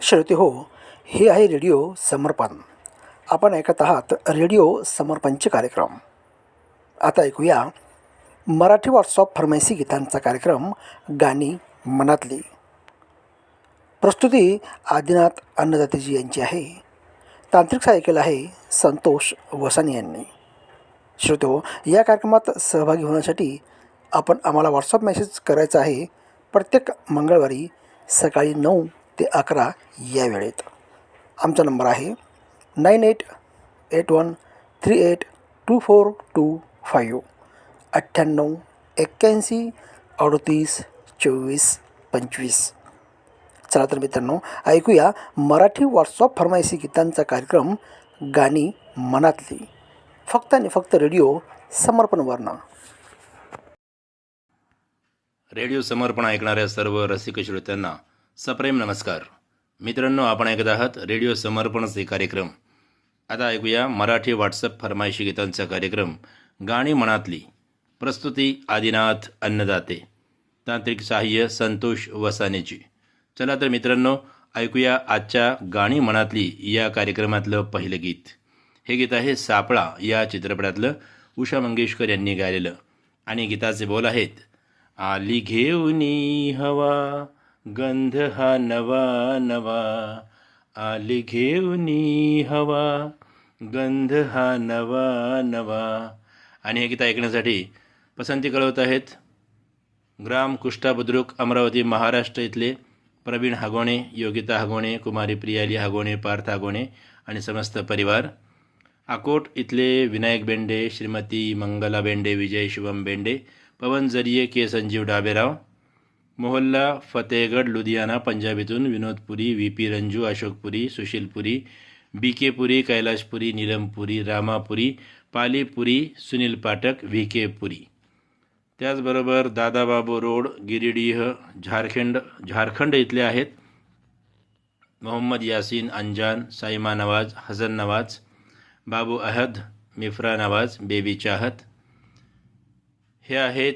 श्रोते हो, हे आहे रेडिओ समर्पण. आपण ऐकत आहात रेडिओ समर्पणचे कार्यक्रम. आता ऐकूया मराठी व्हॉट्सअप फरमाईशी गीतांचा कार्यक्रम गाणी मनातली. प्रस्तुती आदिनाथ अन्नदातेजी यांची आहे. तांत्रिक सहाय्य केलं आहे संतोष वसानी यांनी. श्रोते हो, या कार्यक्रमात सहभागी होण्यासाठी आपण आम्हाला व्हॉट्सअप मेसेज करायचा आहे प्रत्येक मंगळवारी सकाळी 9 ते 11 या वेळेत. आमचा नंबर आहे 9881382425 98 81 38 24 25. चला तर मित्रांनो, ऐकूया मराठी व्हॉट्सअप फरमाईशी गीतांचा कार्यक्रम गाणी मनातली, फक्त आणि फक्त रेडिओ समर्पणवरनं. रेडिओ समर्पण ऐकणाऱ्या सर्व रसिक श्रोत्यांना सप्रेम नमस्कार. मित्रांनो, आपण ऐकत आहात रेडिओ समर्पणचे कार्यक्रम. आता ऐकूया मराठी व्हॉट्सअप फरमाईशी गीतांचा कार्यक्रम गाणी मनातली. प्रस्तुती आदिनाथ अन्नदाते, तांत्रिक सहाय्य संतोष वसानेची. चला तर मित्रांनो, ऐकूया आजच्या गाणी मनातली या कार्यक्रमातलं पहिलं गीत. हे गीत आहे सापळा या चित्रपटातलं, उषा मंगेशकर यांनी गायलेलं. आणि गीताचे बोल आहेत, आली घेऊनी हवा गंध हा नवा नवा, आली घेऊनी हवा गंध हा नवा नवा. आणि हे गीत ऐकण्यासाठी पसंती कळवत आहेत ग्राम कुष्टा बुद्रुक, अमरावती, महाराष्ट्र इथले प्रवीण हागोणे, योगिता हागोणे, कुमारी प्रियाली हागोणे, पार्थ हागोणे आणि समस्त परिवार. अकोट इथले विनायक बेंडे, श्रीमती मंगला बेंडे, विजय शिवम बेंडे, पवन जरिये, के संजीव डाबेराव. मोहल्ला फतेहगड, लुधियाना, पंजाबीतून विनोदपुरी, व्ही पी रंजू, अशोकपुरी, सुशीलपुरी, बी के पुरी, कैलाशपुरी, नीलमपुरी, रामापुरी, पालीपुरी, सुनील पाठक, व्ही के पुरी. त्याचबरोबर दादाबाबू रोड, गिरिडीह, झारखंड इथले आहेत मोहम्मद यासीन, अंजान, साईमा नवाज, हसन नवाज, बाबू अहद, मिफ्रा नवाज, बेबी चाहत. हे आहेत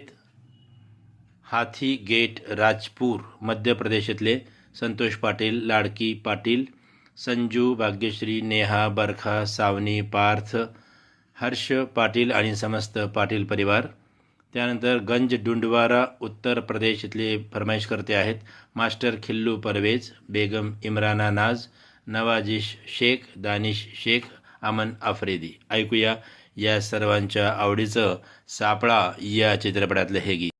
हाथी गेट, राजपूर, मध्य प्रदेशातले संतोष पाटील, लाडकी पाटील, संजू, भाग्यश्री, नेहा, बरखा, सावनी, पार्थ, हर्ष पाटील आणि समस्त पाटील परिवार. त्यानंतर गंज डुंडवारा, उत्तर प्रदेश इथले फरमाईश करते आहेत मास्टर खिल्लू परवेज, बेगम इम्राना नाज, नवाजिश शेख, दानिश शेख, अमन आफ्रेदी. ऐकूया या सर्वांच्या आवडीचं सापळा या चित्रपटातलं हे गीत.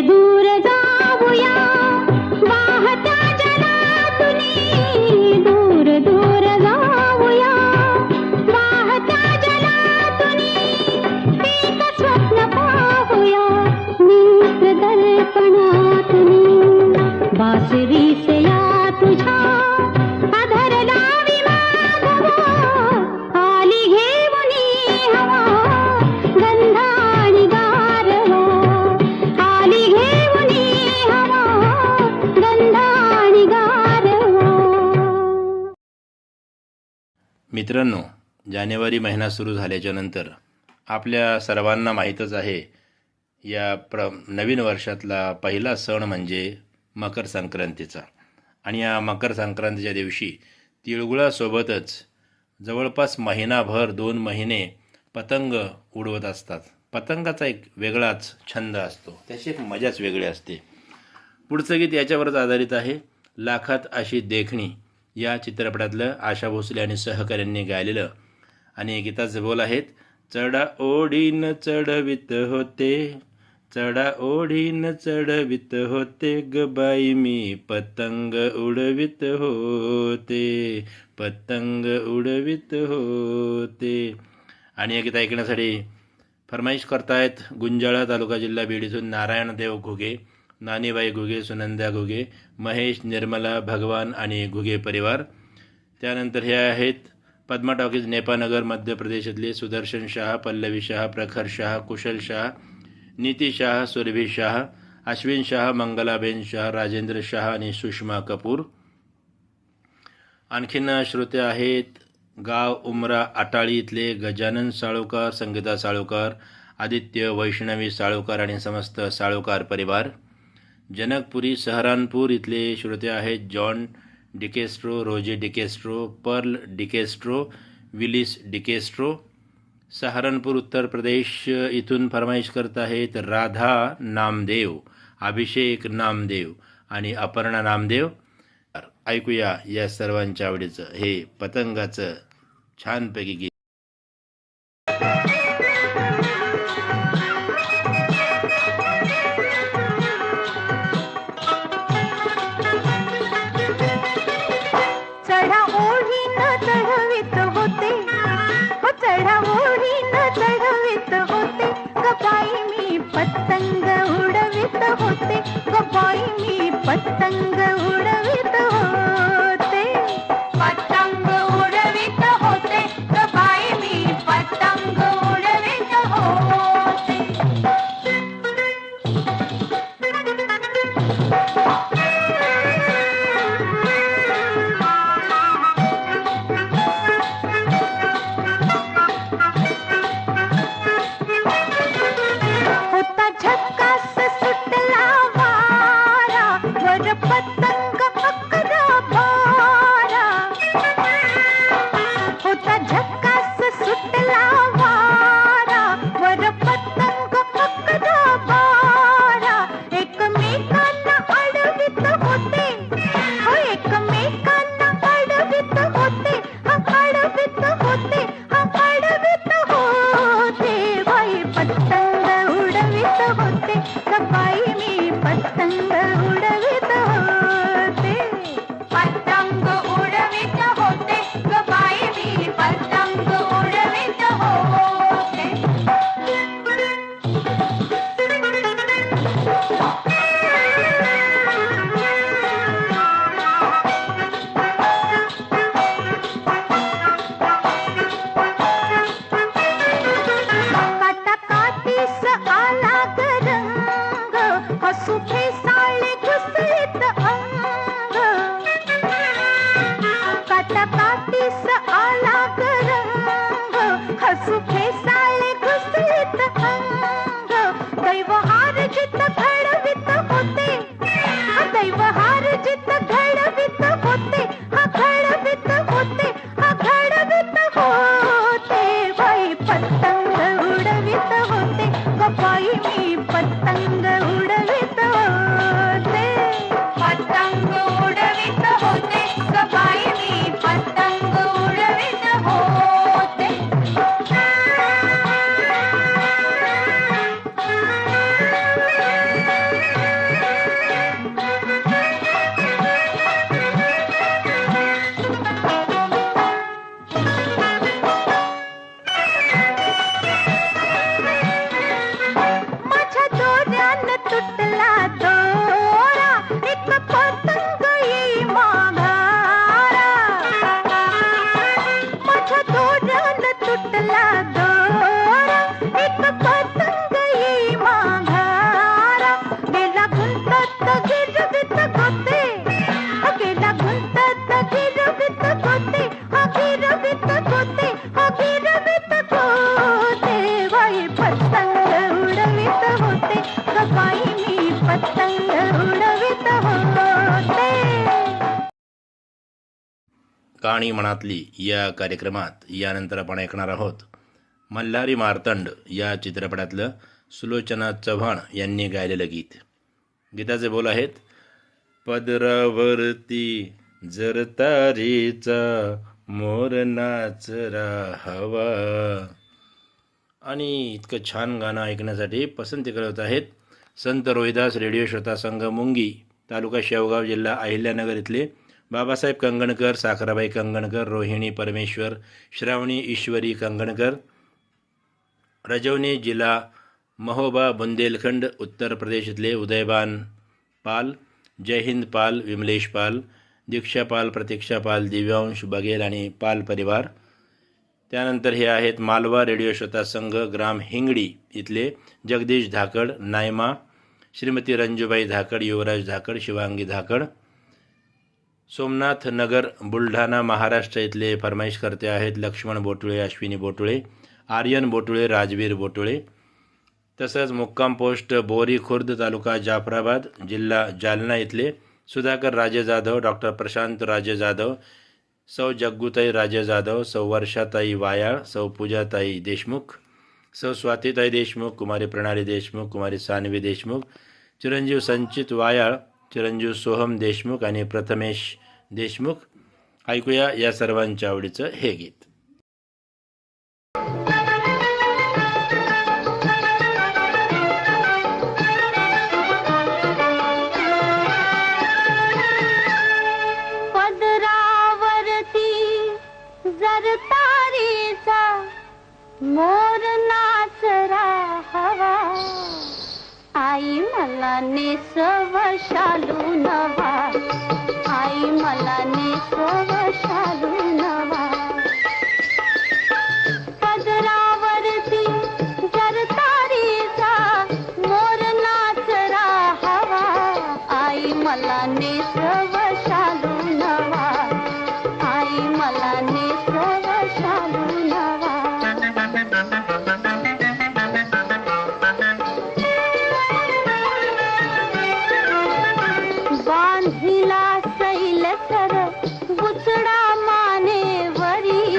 दूर जाऊया वाहत्या जलातुनी, दूर दूर जाऊया वाहत्या जलातुनी, एक स्वप्न पाहूया नेत्र दर्पणातुनी, बासरीस या तुझ्या अधर लावी माधवा, आली घेऊनी हवा गंधाणी गारवा, आली घेऊनी हवा गंधाणी गारवा. मित्रांनो, जानेवारी महिना सुरू झाल्याच्या नंतर आपल्या सर्वांना माहीतच आहे, या नवीन वर्षातला पहिला सण म्हणजे मकर संक्रांतीचा. आणि या मकर संक्रांतीच्या दिवशी तिळगुळासोबतच जवळपास महिनाभर 2 महिने पतंग उडवत असतात. पतंगाचा एक वेगळाच छंद असतो, त्याची एक मजाच वेगळी असते. पुढचं गीत याच्यावरच आधारित आहे. लाखात अशी देखणी या चित्रपटातलं आशा भोसले आणि सहकाऱ्यांनी गायलेलं. आणि गीताचे बोल आहेत, चढा ओढीन चढवित होते, चढा ओढीन चढवित होते ग बाई मी पतंग उडवित होते, पतंग उडवित होते. आणि हे गीत ऐकण्यासाठी फरमाईश करतायत गुंजाळा तालुका जिल्हा बीड इथून नारायणदेव घुगे, नानीबाई घुगे, सुनंदा घुगे, महेश, निर्मला, भगवान आणि घुगे परिवार. त्यानंतर हे आहेत पद्मा टॉकीज, नेपानगर मध्य प्रदेशातले सुदर्शन शाह, पल्लवी शाह, प्रखर शाह, कुशल शाह, नीती शाह, सुरभी शाह, अश्विन शाह, मंगलाबेन शाह, राजेंद्र शाह आणि सुषमा कपूर. आणखीन श्रोते आहेत गाव उमरा आटाळी इथले गजानन साळोकार, संगीता साळोकार, आदित्य, वैष्णवी साळोकार आणि समस्त साळोकार परिवार. जनकपुरी सहारनपूर इथले श्रोते आहेत जॉन डिकेस्ट्रो, रोजे डिकेस्ट्रो, पर्ल डिकेस्ट्रो, विलिस डिकेस्ट्रो. सहारनपूर उत्तर प्रदेश इथून फरमाईश करत आहेत राधा नामदेव, अभिषेक नामदेव आणि अपर्णा नामदेव. ऐकूया या सर्वांच्या आवडीचं हे पतंगाचं छानपैकी गीत. चढा ओढीन चढवित होते, हो चढा ओढीन चढवित होते ग बाई मी पतंग उडवित होते, ग बाई मी पतंग उडवित होते, पतंग उडवित होते ग बाई मी पतंग उडवित होते. होता झक्कास सुटला वारा, वर पतंग अकरा बारा, होता झक्कास सुटला वारा, वर पतंग अकरा बारा, एकमेकांना अडवित होते, हो एकमेकांना अडवित होते, अडवित होते, अडवित होते, बाई पतंग उडवित होते ग बाई मी पतंग उडवित होते, पतंग उडवित होते ग बाई मी पतंग उडवित होते. काटा काटीस आला ग रंग, हसू फेसाळे घुसळीत अंग, काटा काटीस आला ग रंग, हसू फेसाळे घुसळीत अंग, दैव हार जित घडवित होते, दैव हार जित घडवित होते, घडवित होते, घडवित होते, बाई पतंग उडवित होते ग बाई मी पतंग उडवित होते. ग बाई मी पतंग उडवित होते. कहाणी मनातली या कार्यक्रमात यानंतर आपण ऐकणार आहोत मल्हारी मार्तंड या चित्रपटातलं सुलोचना चव्हाण यांनी गायलेलं गीत. गीताचे बोल आहेत, पदरावरती जर तारेचा मोर नाचरा हवा. आणि इतकं छान गाणं ऐकण्यासाठी पसंती करत आहेत संत रोहिदास रेडिओ श्रोता संघ मुंगी, तालुका शेवगाव, जिल्हा अहिल्यानगर इथले बाबासाहेब कंगणकर, साखराबाई कंगणकर, रोहिणी परमेश्वर, श्रावणी ईश्वरी कंगणकर, रजवणे, जिल्हा महोबा, बुंदेलखंड, उत्तर प्रदेश इथले उदयबान पाल, जयहिंद पाल, विमलेश पाल, दीक्षा पाल, प्रतीक्षा पाल, दिव्यांश बघेल आणि पाल परिवार. त्यानंतर हे आहेत मालवा रेडिओ श्रोता संघ ग्राम हिंगडी इथले जगदीश धाकड, नायमा, श्रीमती रंजूबाई धाकड, युवराज धाकड, शिवांगी धाकड. सोमनाथ नगर बुलढाणा महाराष्ट्र इथले फरमाईश करते आहेत लक्ष्मण बोटुळे, अश्विनी बोटुळे, आर्यन बोटुळे, राजवीर बोटुळे. तसंच मुक्काम पोस्ट बोरी खुर्द, तालुका जाफराबाद, जिल्हा जालना इथले सुधाकर राजे जाधव, डॉक्टर प्रशांत राजे जाधव, सौ जग्गूताई राजे जाधव, सौ वर्षाताई वायाळ, सौ पूजाताई देशमुख, सौ स्वातीताई देशमुख, कुमारी प्रणाली देशमुख, कुमारी सानवी देशमुख, चिरंजीव संचित वायाळ, चिरंजीव सोहम देशमुख आणि प्रथमेश देशमुख. ऐकूया या सर्वांच्या आवडीचं हे गीत. पदरावरती जर तारेचा मोर नाचरा हवा, आई मला नेसव शालू नवा, आई मला नेसव शालू नवा. पदरावरती जर तारेचा मोर नाचरा हवा, आई मला नेसव शालू नवा, आई मला नेसव शालू नवा. बांधिला सैल सर बुचडा मानेवरी,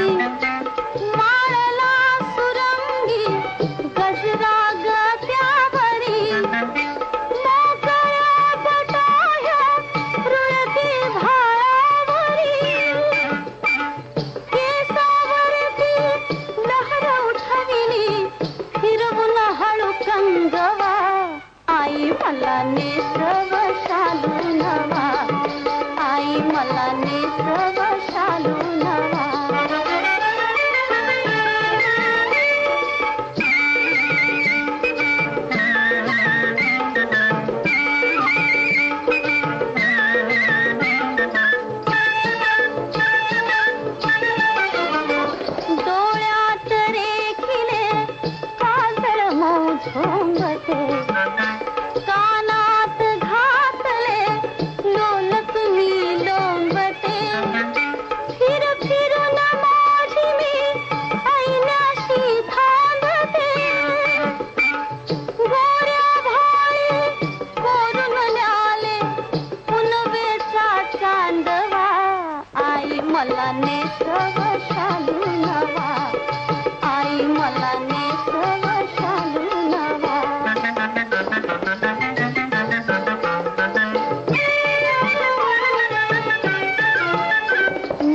माळला सुरंगी गजरा गत्यावरी, मोकळ्या बटाया रुळती भाळावरी, केसावरती लहर उठविली फिरवून हळू कंगवा, आई मला नेसव शालू नवा, आई मला नेसव शालू नवा. डोळ्यात रेखिले काजळ मऊ झोंबते, कानात घातले लोलक मी लोंबते, फिर फिरून माझी मी ऐनाशी थांबते, गोऱ्या भाळी कोरून न्याले पुनवेचा चांदवा, आई मला नेसव शालू नवा, आई मला नेसव शालू नवा.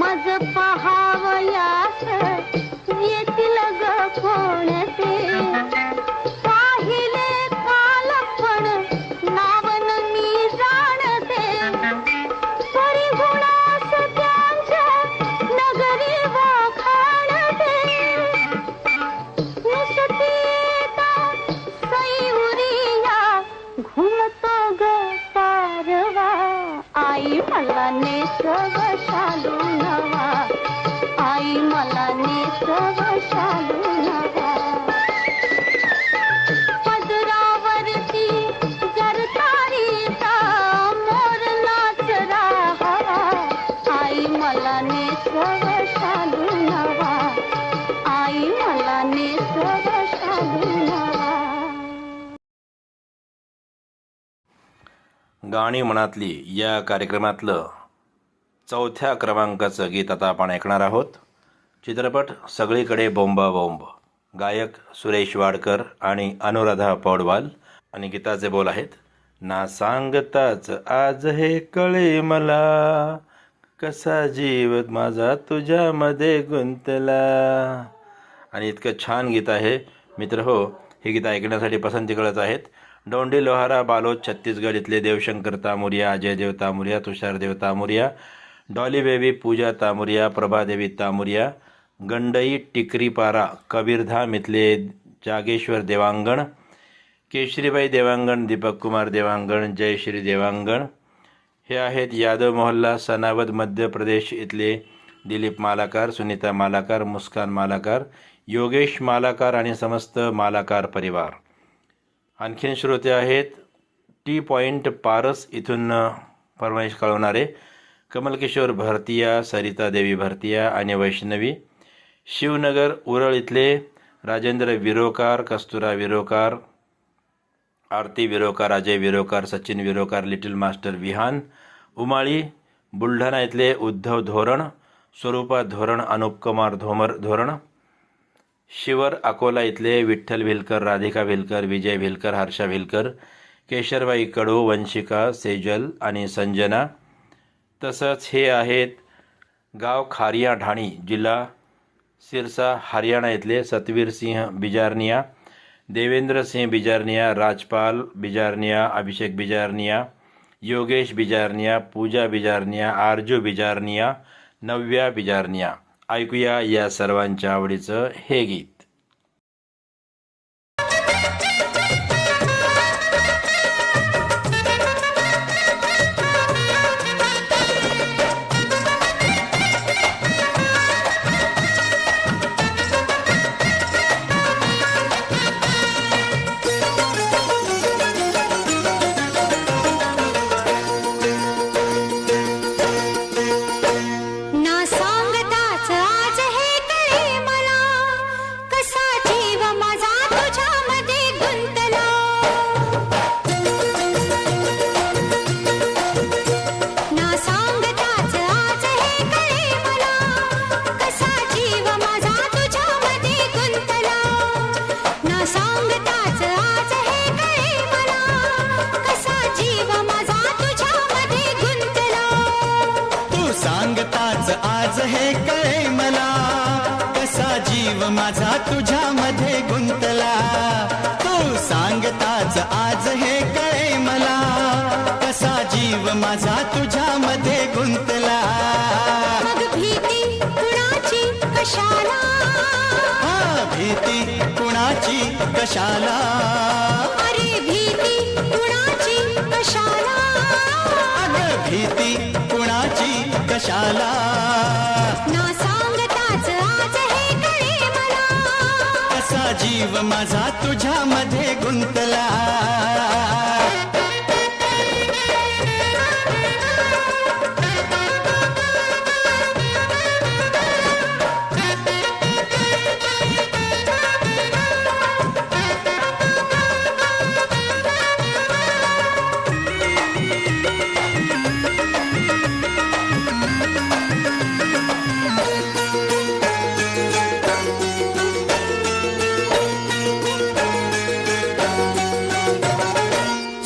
मज पहावयास येतील ग कोणते, पाहिले काल पण नावन मी जाणते, परी गुणास त्यांच्या नगरी वाखाणते, नुसतीता सैउरिया घुमतो ग पारवा, आई मला नेसव शालू नवा, आई मला नेसव शालू नवा. पदरावरती जर तारेचा मोर नाचरा हवा, आई मला नेसव शालू नवा, आई मला नेसव शालू नवा. गाणी मनातली या कार्यक्रमातलं 4थ्या क्रमांकाचं गीत आता आपण ऐकणार आहोत. चित्रपट सगळीकडे बोंबा बोंब. गायक सुरेश वाडकर आणि अनुराधा पौडवाल आणि गीताचे बोल आहेत. ना सांगताच आज हे कळे मला, कसा जीव माझा तुझ्यामध्ये गुंतला. आणि इतकं छान गीत आहे मित्र हो. हे गीत ऐकण्यासाठी पसंती कळत आहेत डोंडी लोहारा, बालोद, छत्तीसगड इथले देवशंकर तामुरिया, अजय देव तामुरिया, तुषार देव तामुरिया, डॉली बेबी, पूजा तामुरिया, प्रभादेवी तामुरिया, गंडई, टिकरीपारा, कबीरधाम इथले जागेश्वर देवांगण, केशरीबाई देवांगण, दीपक कुमार देवांगण, जयश्री देवांगण. हे आहेत यादव मोहल्ला, सनावद, मध्य प्रदेश इथले दिलीप मालाकार, सुनीता मालाकार, मुस्कान मालाकार, योगेश मालाकार आणि समस्त मालाकार परिवार. आणखीन श्रोते आहेत टी पॉईंट पारस इथून फरमाईश कळवणारे कमलकिशोर भरतिया, सरिता देवी भरतिया आणि वैष्णवी. शिवनगर उरळ इथले राजेंद्र विरोकार, कस्तुरा विरोकार, आरती विरोकार, अजय विरोकार, सचिन विरोकार, लिटिल मास्टर विहान. उमाळी बुलढाणा इथले उद्धव धोरण, स्वरूपा धोरण, अनुपकुमार धोरण. शिवर अकोला इथले विठ्ठल भिलकर, राधिका भिलकर, विजय भिलकर, हर्षा भिलकर, केशरबाई कडू, वंशिका, सेजल आणि संजना. तसंच हे आहेत गाव खारिया ढाणी, जिल्हा सिरसा, हरियाणा इथले सतवीर सिंह बिजारनिया, देवेंद्र सिंह बिजारनिया, राजपाल बिजारनिया, अभिषेक बिजारनिया, योगेश बिजारनिया, पूजा बिजारनिया, आरजू बिजारनिया, नव्या बिजारनिया. ऐकूया या सर्वांच्या आवडीचं हे गीत. ना सांगताच आज हे कळे मला, कसा जीव माझा तुझ्यामध्ये गुंतला. ना सांगताच आज हे कळे मला, कसा जीव माझा तुझ्यामध्ये गुंतला. ना सांगताच आज हे कळे मला, कसा जीव माझा तुझ्यामध्ये गुंतला. तू सांगताच आज हे कळे मला, कसा जीव माझा तुझ्यामध्ये गुंतला. तू सांगताच आज हे कळे मला, कसा जीव माझा तुझ्यामध्ये गुंतला. मग भीती कुणाची कशाला, हा भीती कुणाची कशाला, अरे भीती कुणाची कशाला. अगं भीती कुणाची कशाला. ना सांगताच आज हे कळे मला, कसा जीव माझा तुझ्यामध्ये गुंतला.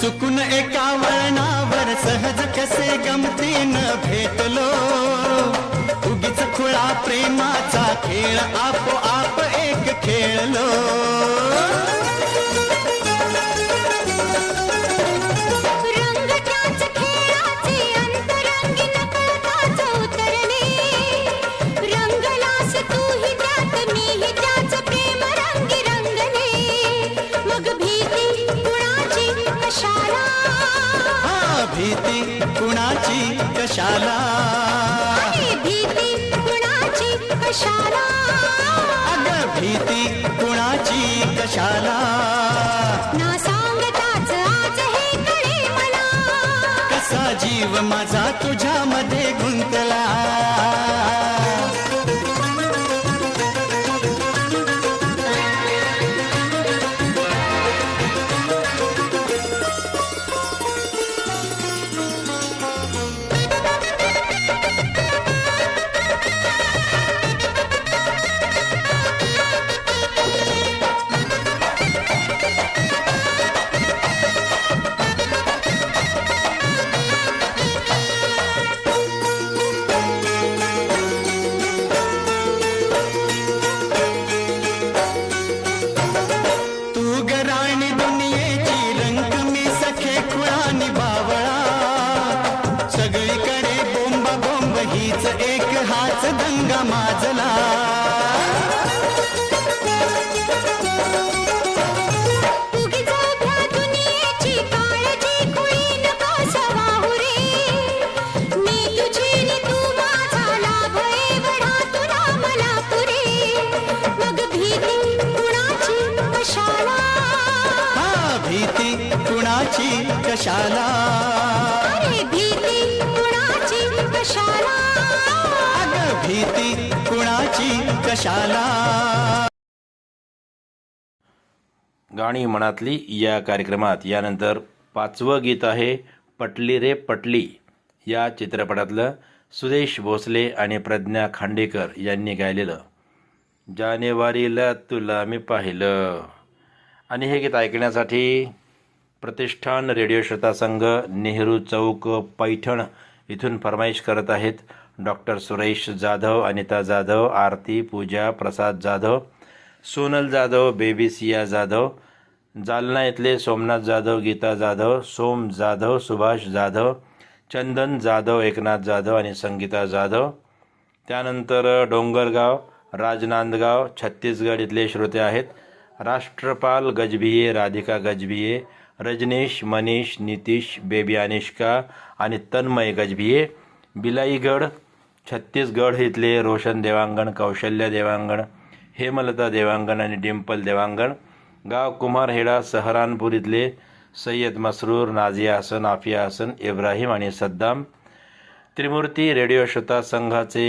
चुकून एका वळणावर सहज कसे गमतीनं भेटलो. उगीच खुळा प्रेमाचा खेळ आपोआप एक खेळलो. रंग त्याच खेळाचे अंतरंगी नकळताच उतरले. रंगलास तूही त्यात मीही त्याच प्रेम रंगी रंगले. मग भीती कुणाची कशाला, हा भीती कुणाची कशाला. अरे भीती कुणाची कशाला. अगं भीती कुणाची कशाला. ना सांगताच आज हे कळे मला, कसा जीव माझा तुझ्यामध्ये गुंतला. बाई कशाला अरे भीती कुणाची कशाला अग भीती कुणाची कशाला. गाणी मनातली या कार्यक्रमात यानंतर 5वं गीत आहे पटली रे पटली या चित्रपटातलं सुदेश भोसले आणि प्रज्ञा खांडेकर यांनी गायलेलं जानेवारीला तुला मी पाहिलं. आणि हे गीत ऐकण्यासाठी प्रतिष्ठान रेडिओ श्रोता संघ नेहरू चौक पैठण इथून फरमाईश करत आहेत. डॉक्टर सुरेश जाधव, अनिता जाधव, आरती, पूजा, प्रसाद जाधव, सोनल जाधव, बेबी सिया जाधव, जालना इथले सोमनाथ जाधव, गीता जाधव, सोम जाधव, सुभाष जाधव, चंदन जाधव, एकनाथ जाधव आणि संगीता जाधव. त्यानंतर डोंगरगाव, राजनांदगाव, छत्तीसगड इथले श्रोते आहेत. राष्ट्रपाल गजभिये, राधिका गजभिये, रजनीश, मनीष, नितीश, बेबी अनिष्का आणि तन्मय गजभिये. बिलाईगड, छत्तीसगड इथले रोशन देवांगण, कौशल्य देवांगण, हेमलता देवांगण आणि डिंपल देवांगण. गाव कुमारहेडा, सहरानपूर इथले सय्यद मसरूर, नाझिया हसन, आफिया हसन, इब्राहिम आणि सद्दाम. त्रिमूर्ती रेडिओ श्रोता संघाचे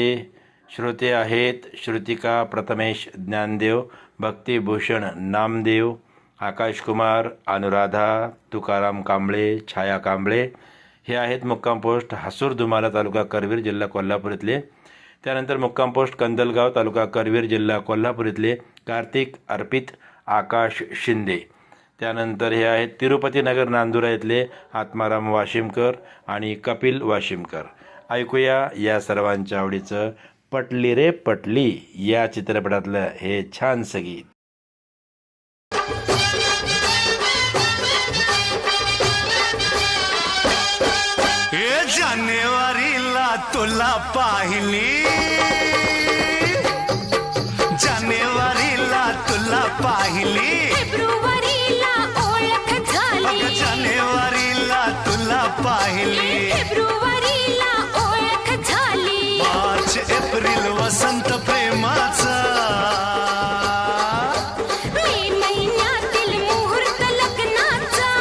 श्रोते आहेत श्रुतिका, प्रथमेश ज्ञानदेव, भक्तिभूषण नामदेव, आकाश कुमार, अनुराधा, तुकाराम कांबळे, छाया कांबळे. हे आहेत मुक्काम पोस्ट हसूर दुमाला, तालुका करवीर, जिल्हा कोल्हापूर इथले. त्यानंतर मुक्काम पोस्ट कंदलगाव, तालुका करवीर, जिल्हा कोल्हापूर इथले कार्तिक, अर्पित, आकाश शिंदे. त्यानंतर हे आहेत तिरुपती नगर, नांदुरा इथले आत्माराम वाशिमकर आणि कपिल वाशिमकर. ऐकूया या सर्वांच्या आवडीचं पटली रे पटली या चित्रपटातलं हे छानसं गीत. जानेवारीला तुला पाहिली, जानेवारीला तुला पाहिली, फेब्रुवारीला ओळख झाली, जानेवारीला तुला पाहिली, फेब्रुवारीला ओळख झाली, मार्च एप्रिल वसंत प्रेमाचा, मे महिन्यातील मुहूर्त लग्नाचा,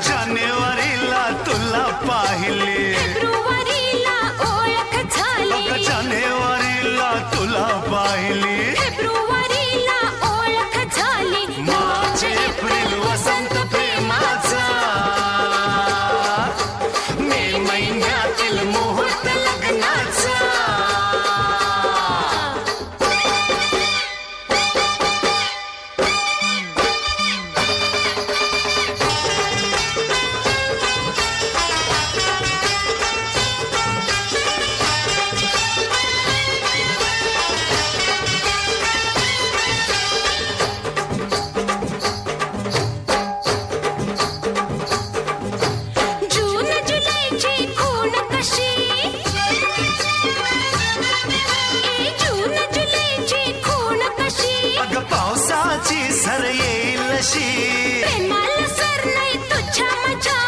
जानेवारीला तुला पाहिली, फेब्रुवारीला ओळख झाली, जानेवारीला तुला पाहिली, फेब्रुवारीला ओळख झाली, मार्च एप्रिल वसंत प्रेमाचा, मे महिन्यातील मुहूर्त लग्नाचा. जून जुलैची खूण कशी, जून जुलैची खूण कशी, अग पावसाची सर येईल अशी, प्रेमाला सर नाही तुझ्या मजा,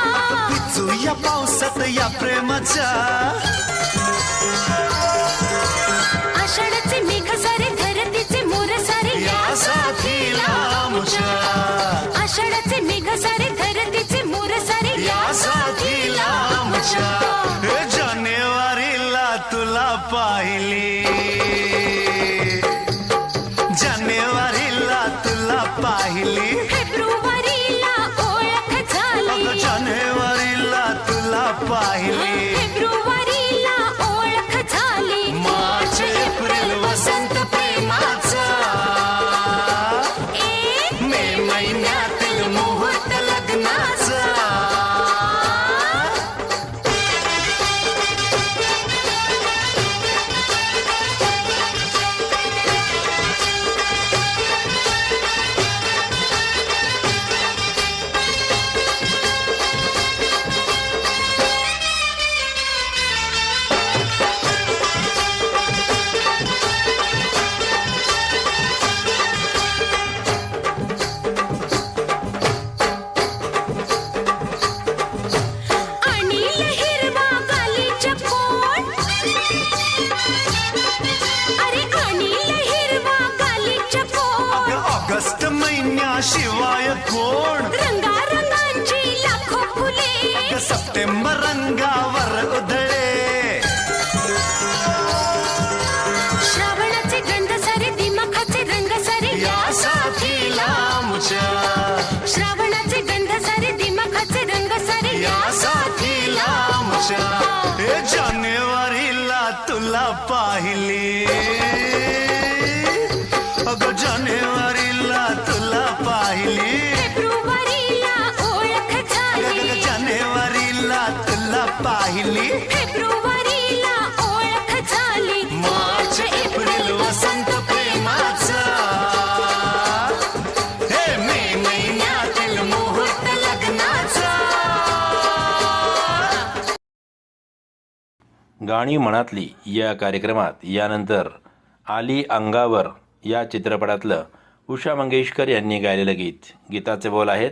भिजू या पावसात या प्रेमाच्या, आषाढाचे मेघ सारे धरतीचे मोर सारे या साथीला आमच्या, आषाढाचे मेघ सारे धरतीचे मोर सारे या साथीला आमच्या. हे जानेवारीला तुला पाहिली, जानेवारीला तुला पाहिली, फेब्रुवारीला ओळख झाली, जानेवारीला तुला पाहिली, फेब्रुवारीला ओळख झाली. सप्टेंबर रंगावर उधळे श्रावणाचे गंध सारे दिमाखाचे रंग सारे या साथीला आमच्या श्रावणाचे गंध सारे दिमाखाचे रंग सारे या साथीला आमच्या हे जानेवारीला तुला पाहिली अगं जानेवारीला तुला पाहिली फेब्रुवारीला ओळख झाली जानेवारीला तुला पाहिली फेब्रुवारीला ओळख झाली मार्च एप्रिल वसंत प्रेमाचा हे मे महिन्यातील मुहूर्त लग्नाचा गाणी मनातली या कार्यक्रमात यानंतर आली अंगावर या चित्रपटातलं उषा मंगेशकर यांनी गायलेलं गीत. गीताचे बोल आहेत,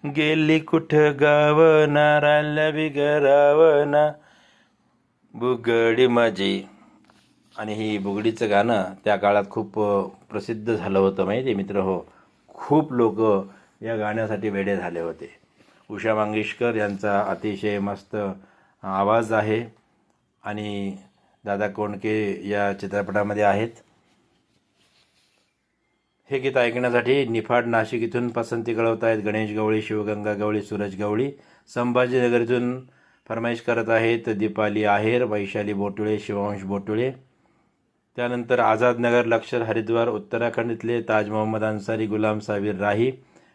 गेली कुठं गावना राहिल्या बिगरावना बुगडी माझी. आणि ही बुगडीचं गाणं त्या काळात खूप प्रसिद्ध झालं होतं माहिती आहे मित्र हो. खूप लोक या गाण्यासाठी वेडे झाले होते. उषा मंगेशकर यांचा अतिशय मस्त आवाज आहे आणि दादा कोंडके या चित्रपटामध्ये आहेत. हे गीत ऐकण्यासाठी निफाड नाशिक इथून पसंती कळवत आहेत गणेश गवळी, शिवगंगा गवळी, सूरज गवळी. संभाजीनगर इथून फरमाईश करत आहेत दीपाली आहेर, वैशाली बोटुळे, शिवांश बोटुळे. त्यानंतर आझादनगर, लक्षर, हरिद्वार, उत्तराखंड इथले ताज मोहम्मद अन्सारी, गुलाम साबिर राही,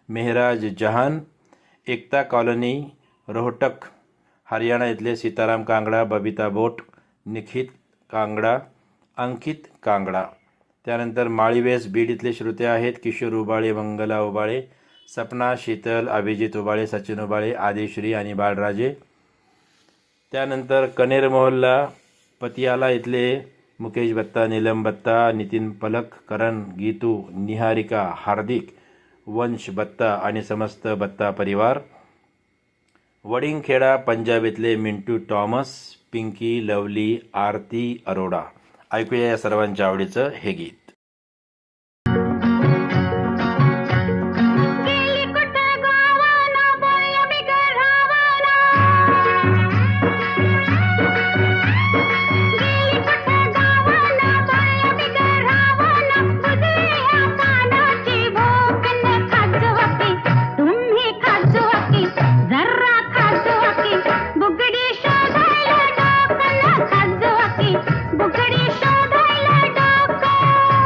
मेहराज जहान, एकता कॉलनी, रोहटक, हरियाणा इथले सीताराम कांगडा, बबिता बोट, निखित कांगडा, अंकित कांगडा. त्यानंतर माळीवेस, बीड इथले श्रोते आहेत किशोर उबाळे, मंगला उबाळे, सपना, शीतल, अभिजित उबाळे, सचिन उबाळे, आदिश्री आणि बाळराजे. त्यानंतर कनेर मोहल्ला, पतियाला इथले मुकेश बत्ता, नीलम बत्ता, नितीन पलक, करण, गीतू, निहारिका, हार्दिक, वंश बत्ता आणि समस्त बत्ता परिवार. वडिंगखेडा, पंजाब इथले मिंटू टॉमस, पिंकी, लवली, आरती अरोडा. ऐकूया या सर्वांच्या आवडीचं हे गीत. गेली कुठं गावाला बोलल्या बिगरावाला गेली कुठं गावाला बोलल्या बिगरावाला बुजल्या पानाची भोकन खाजवाकी तुम्ही खाजवाकी जरा खाजवाकी बुगडी शोधायला डोकं खाजवाकी बुगडी शोधायला डोकं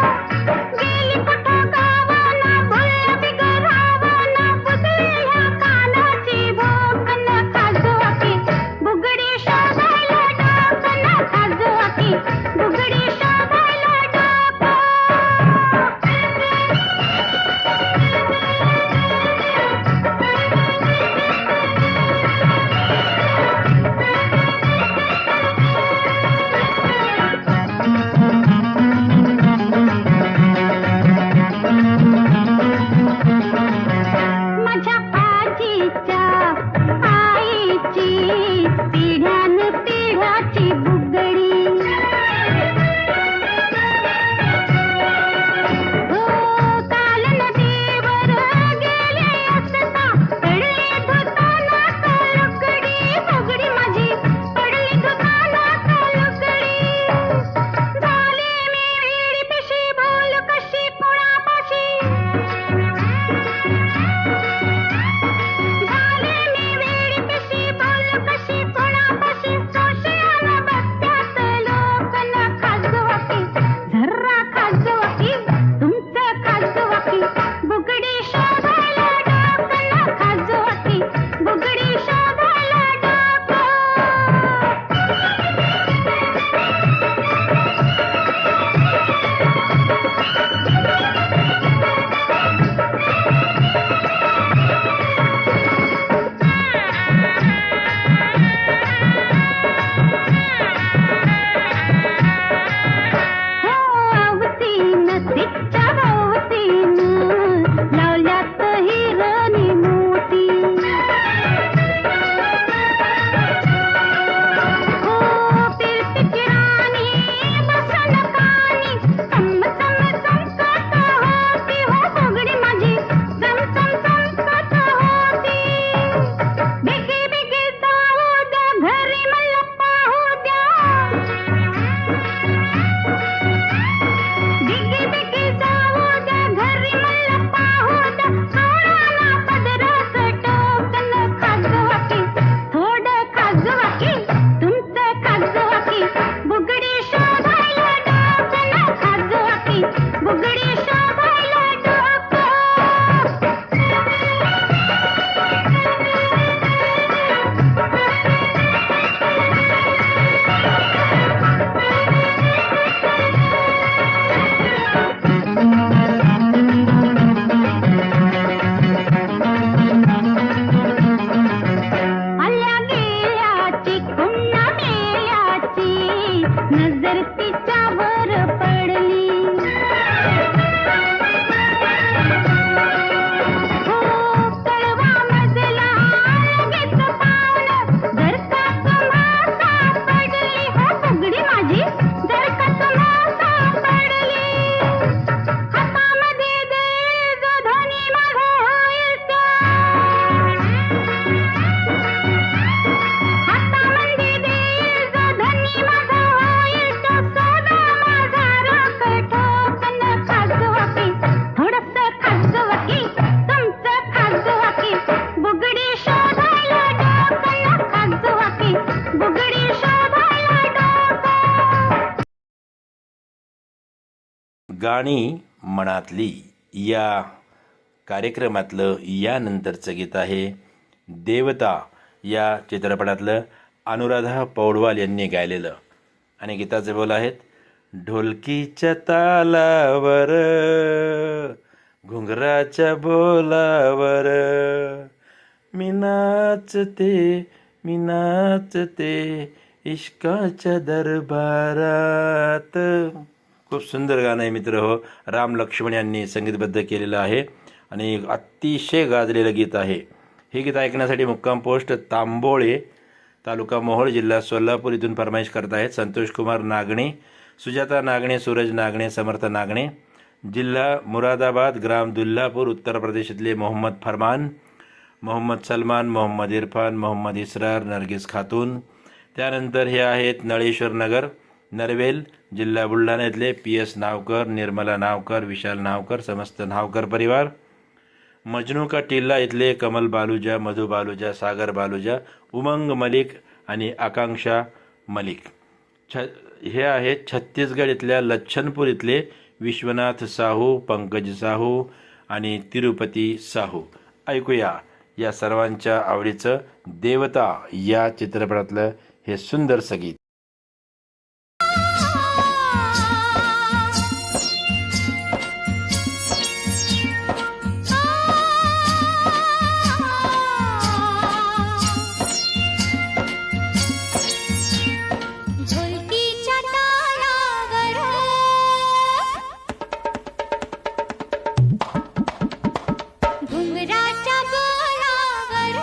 गाणी मनातली या कार्यक्रमातलं यानंतरचं गीत आहे देवता या चित्रपटातलं अनुराधा पौडवाल यांनी गायलेलं आणि गीताचे बोल आहेत ढोलकीच्या तालावर घुंगराच्या बोलावर मी नाचते इश्काच्या दरबारात. खूप सुंदर गाणं आहे मित्र हो. राम लक्ष्मण यांनी संगीतबद्ध केलेलं आहे आणि अतिशय गाजलेलं गीत आहे. हे गीत ऐकण्यासाठी मुक्काम पोस्ट तांबोळे तालुका मोहोळ जिल्हा सोलापूर इथून फरमाईश करत आहेत संतोष कुमार नागणे, सुजाता नागणे, सूरज नागणे, समर्थ नागणे, जिल्हा मुरादाबाद, ग्राम दुल्हापूर, उत्तर प्रदेशातले मोहम्मद फरमान, मोहम्मद सलमान, मोहम्मद इरफान, मोहम्मद इसरार, नरगिस खातून. त्यानंतर हे आहेत नळेश्वर नगर, नरवेल, जिल्हा बुलढाणा इथले PS नावकर, निर्मला नावकर, विशाल नावकर, समस्त नावकर परिवार. मजनू का टिल्ला इथले कमल बालुजा, मधु बालुजा, सागर बालुजा, उमंग मलिक आणि आकांक्षा मलिक. हे आहेत छत्तीसगड इथल्या लच्छनपूर इथले विश्वनाथ साहू, पंकज साहू आणि तिरुपती साहू. ऐकूया या सर्वांच्या आवडीचं देवता या चित्रपटातलं हे सुंदर संगीत. ढोलकीच्या तालावर घुंगराच्या बोलावर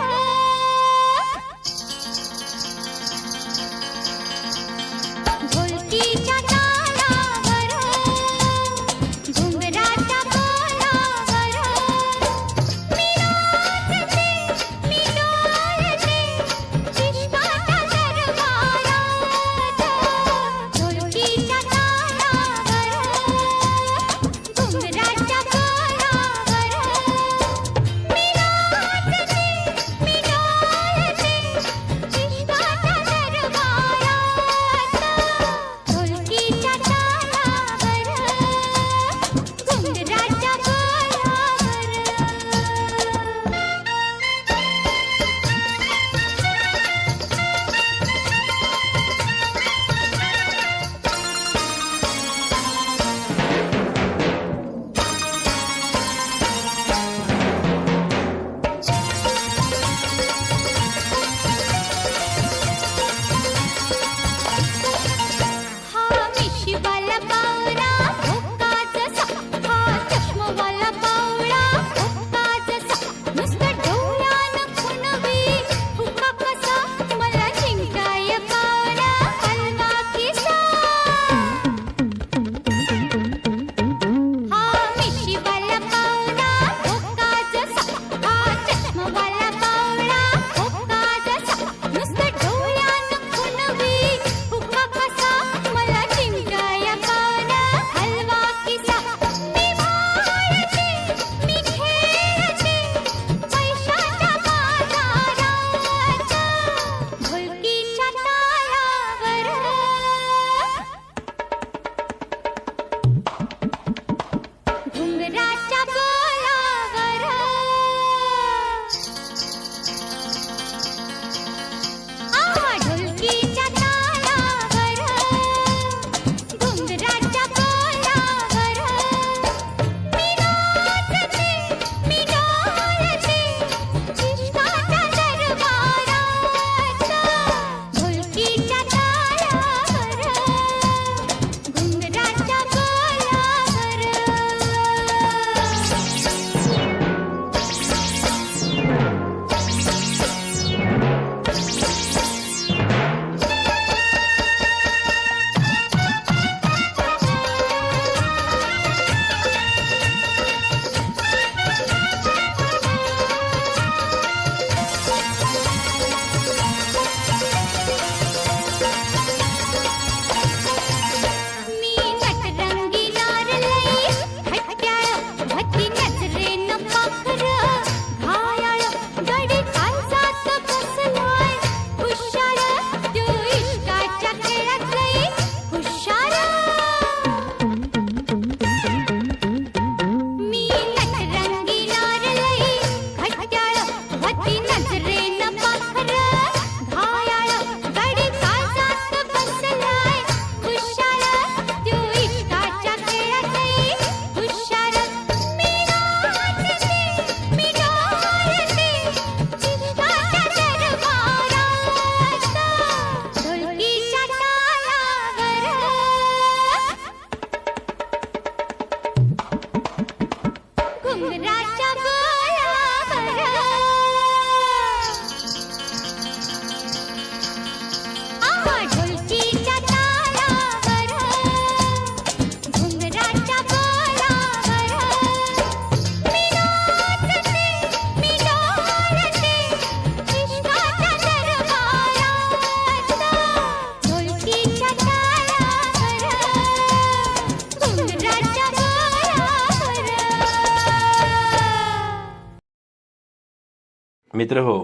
मित्र हो,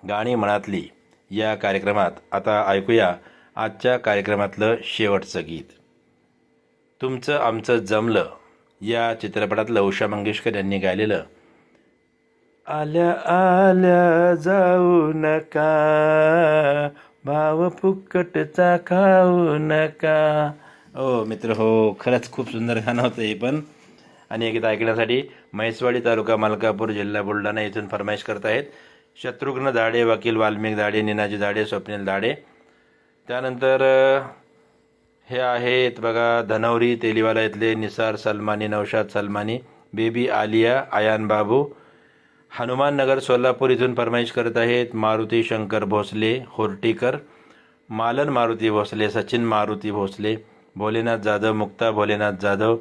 गाणी मनातली या कार्यक्रमात आता ऐकूया आजच्या कार्यक्रमातलं शेवटचं गीत. तुमचं आमचं जमलं या चित्रपटातलं उषा मंगेशकर यांनी गायलेलं आल्या आल्या जाऊ नका भाव फुकटचा खाऊ नका. हो मित्र हो, खरंच खूप सुंदर गाणं होतं हे पण. आणि हे गीत ऐकण्यासाठी म्हैसवाडी तालुका मलकापूर जिल्हा बुलढाणा येथून फरमाईश करत आहेत शत्रुघ्न दाडे, वकील वाल्मिक दाडे, निनाजी दाडे, स्वप्नील दाडे. त्यानंतर हे आहेत बघा धनवरी तेलीवाला इथले निसार सलमानी, नौशाद सलमानी, बेबी आलिया, आयान बाबू. हनुमाननगर सोलापूर इथून फरमाईश करत आहेत मारुती शंकर भोसले होर्टीकर, मालन मारुती भोसले, सचिन मारुती भोसले, भोलेनाथ जाधव, मुक्ता भोलेनाथ जाधव,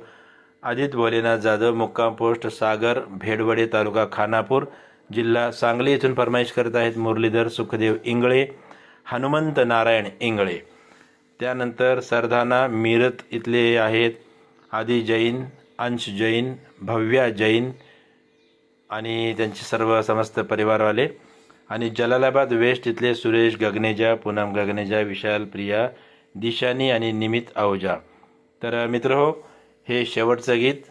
आदित भोलेनाथ जाधव, मुक्काम पोस्ट सागर भेडवडे तालुका खानापूर जिल्हा सांगली इथून फरमाईश करत आहेत मुरलीधर सुखदेव इंगळे, हनुमंत नारायण इंगळे. त्यानंतर सरधाना मिरत इथले आहेत आदी जैन, अंश जैन, भव्या जैन आणि त्यांचे सर्व समस्त परिवारवाले. आणि जलालाबाद वेस्ट इथले सुरेश गगनेजा, पूनम गगनेजा, विशाल प्रिया, दिशानी आणि निमित आहुजा. तर मित्र हो, हे शेवटचं गीत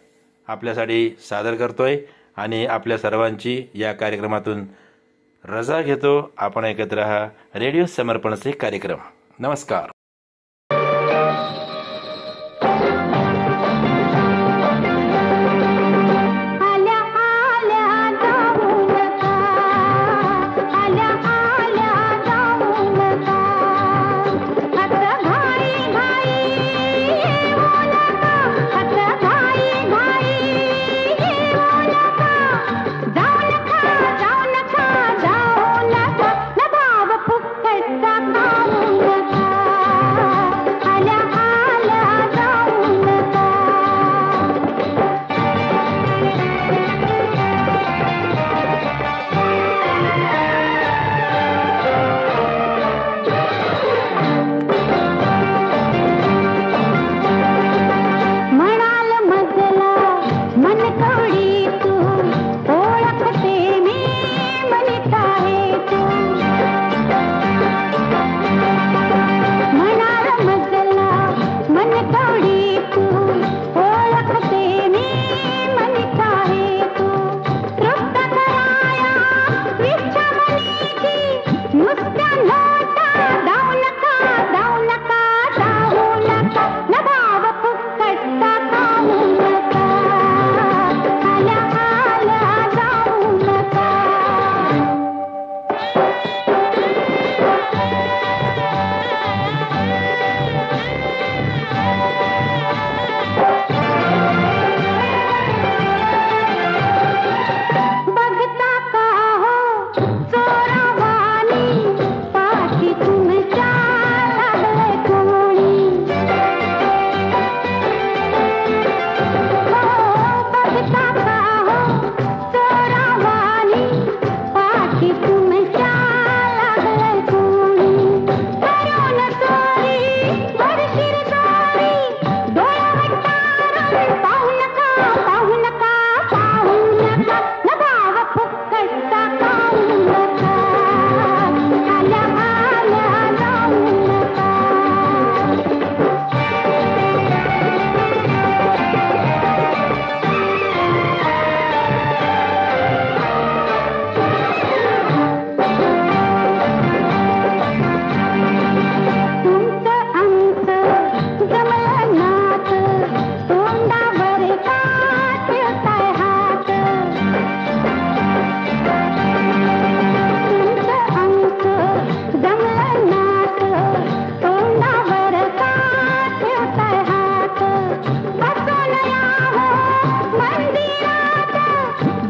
आपल्यासाठी सादर करतोय आणि आपल्या सर्वांची या कार्यक्रमातून रजा घेतो. आपण ऐकत रहा रेडिओ समर्पणचे कार्यक्रम. नमस्कार. आल्या आल्या जाऊ नका, आल्या आल्या जाऊ नका, आता घाई घाई येऊ नका, आता घाई घाई येऊ नका, जाऊ नका, जाऊ नका, जाऊ नका, न भाव फुकटचा खाऊ नका, आल्या आल्या जाऊ नका. म्हणाल मजला मन कवडी तू, ओळखते मी मनीत आहे तू. म्हणाल मजला मन कवडी तू, ओळखते मी मनीत आहे तू. तृप्त कराया इच्छा मनीची, नुसत्या नोटा जाऊ नका, जाऊ नका, जाऊ नका, न भाव फुकटचा खाऊ नका, आल्या आल्या जाऊ नका. बघता का हो चोरावानी, पाठी तुमच्या लागले कोणी. बघता का हो चोरावानी, पाठी तुमच्या लागले कोणी. करून चोरी वरशीर चोरी, डोळ्यावर टारून पाहू नका, पाहू नका, पाहू नका, न भाव फुकटचा खाऊ नका, आल्या आल्या जाऊ नका. तुमचं आमचं जमलं नात, तोंडावर का ठेवताय हात. तुमचं आमचं जमलं नात, तोंडावर का ठेवताय हात. बसून यावं मंदिरात,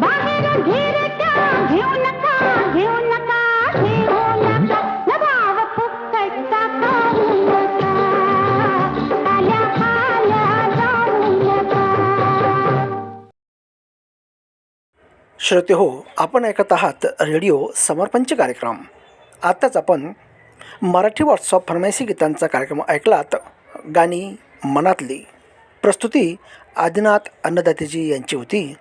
बाहेर घिरट्या घेऊ नका, घेऊ नका, घेऊ नका, न भाव फुकटचा खाऊ नका, आल्या आल्या जाऊ नका. श्रोते हो, आपण ऐकत आहात रेडिओ समर्पणचे कार्यक्रम. आत्ताच आपण मराठी व्हॉट्सअप फरमाईशी गीतांचा कार्यक्रम ऐकलात. गाणी मनातली. प्रस्तुती आदिनाथ अन्नदातेजी यांची होती.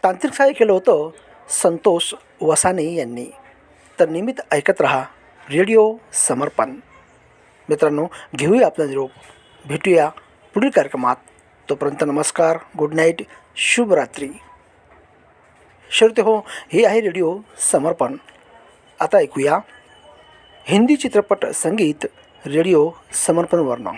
तांत्रिक सहाय्य केलं होतं संतोष वसाने यांनी. तर नियमित ऐकत रहा रेडिओ समर्पण. मित्रांनो, घेऊया आपला निरोप. भेटूया पुढील कार्यक्रमात. तोपर्यंत नमस्कार, गुड नाईट, शुभरात्री. श्रोते हो, हे आहे रेडिओ समर्पण. आता ऐकूया हिंदी चित्रपट संगीत रेडिओ समर्पणवरनं.